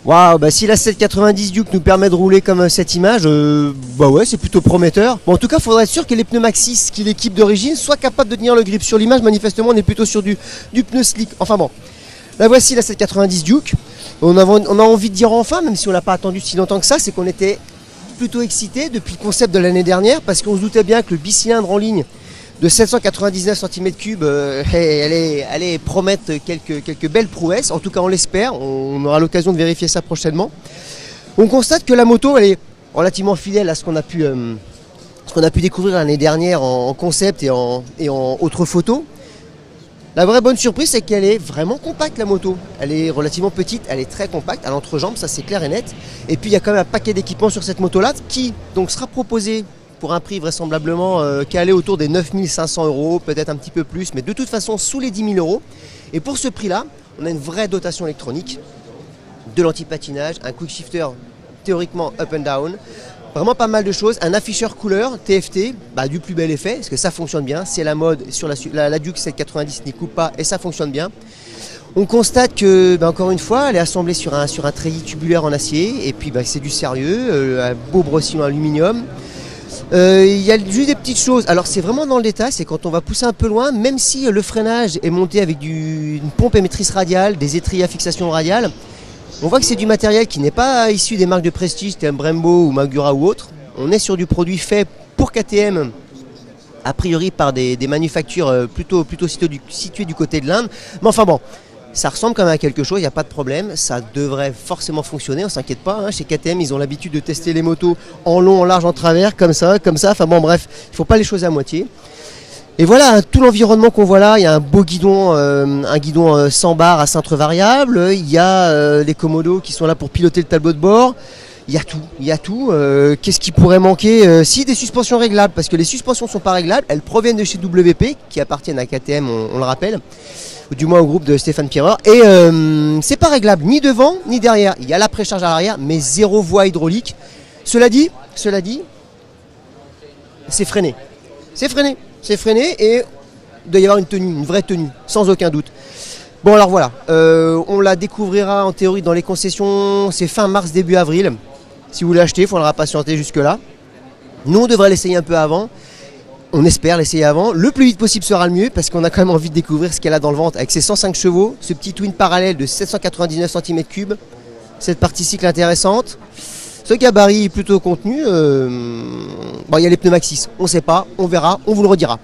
Waouh, bah si la 790 Duke nous permet de rouler comme cette image, bah ouais, c'est plutôt prometteur. Bon, en tout cas, il faudrait être sûr que les pneus Maxxis qui l'équipe d'origine soient capables de tenir le grip. Sur l'image, manifestement, on est plutôt sur du pneu slick. Enfin bon, la voici la 790 Duke. On a envie de dire enfin, même si on l'a pas attendu si longtemps que ça, c'est qu'on était plutôt excités depuis le concept de l'année dernière, parce qu'on se doutait bien que le bicylindre en ligne de 799 cm3, elle promettre quelques belles prouesses. En tout cas, on l'espère. On aura l'occasion de vérifier ça prochainement. On constate que la moto, elle est relativement fidèle à ce qu'on a pu découvrir l'année dernière en concept et en autres photos. La vraie bonne surprise, c'est qu'elle est vraiment compacte, la moto. Elle est relativement petite, elle est très compacte, à l'entrejambe, ça c'est clair et net. Et puis il y a quand même un paquet d'équipements sur cette moto-là qui donc sera proposé pour un prix vraisemblablement calé autour des 9 500 €, peut-être un petit peu plus, mais de toute façon sous les 10 000 €. Et pour ce prix-là, on a une vraie dotation électronique, de l'anti-patinage, un quick shifter théoriquement up and down, vraiment pas mal de choses, un afficheur couleur TFT, du plus bel effet, parce que ça fonctionne bien, c'est la mode sur la Duke 790 n'y coupe pas et ça fonctionne bien. On constate que, encore une fois, elle est assemblée sur un treillis tubulaire en acier, et puis c'est du sérieux, un beau brossillon aluminium. Il y a juste des petites choses, alors c'est vraiment dans le détail, c'est quand on va pousser un peu loin, même si le freinage est monté avec une pompe émettrice radiale, des étriers à fixation radiale, on voit que c'est du matériel qui n'est pas issu des marques de prestige, tel Brembo ou Magura ou autre. On est sur du produit fait pour KTM, a priori par des manufactures plutôt situées du côté de l'Inde, mais enfin bon. Ça ressemble quand même à quelque chose, il n'y a pas de problème, ça devrait forcément fonctionner, on ne s'inquiète pas, hein. Chez KTM ils ont l'habitude de tester les motos en long, en large, en travers, comme ça, enfin bon bref, il ne faut pas les choses à moitié. Et voilà, tout l'environnement qu'on voit là, il y a un beau guidon, un guidon sans barre à cintre variable, il y a les commodos qui sont là pour piloter le tableau de bord, il y a tout, qu'est-ce qui pourrait manquer? Si, des suspensions réglables, parce que les suspensions ne sont pas réglables, elles proviennent de chez WP, qui appartiennent à KTM, on le rappelle, ou du moins au groupe de Stéphane Pierreur, et c'est pas réglable ni devant ni derrière. Il y a la précharge à l'arrière, mais zéro voie hydraulique. Cela dit, c'est freiné. C'est freiné et il doit y avoir une tenue, une vraie tenue, sans aucun doute. Bon alors voilà, on la découvrira en théorie dans les concessions, c'est fin mars, début avril. Si vous l'achetez, il faudra patienter jusque là. Nous on devrait l'essayer un peu avant. On espère l'essayer avant. Le plus vite possible sera le mieux parce qu'on a quand même envie de découvrir ce qu'elle a dans le ventre avec ses 105 chevaux, ce petit twin parallèle de 799 cm3, cette partie cycle intéressante, ce gabarit plutôt contenu. Il y a les pneus Maxxis, on ne sait pas, on verra, on vous le redira.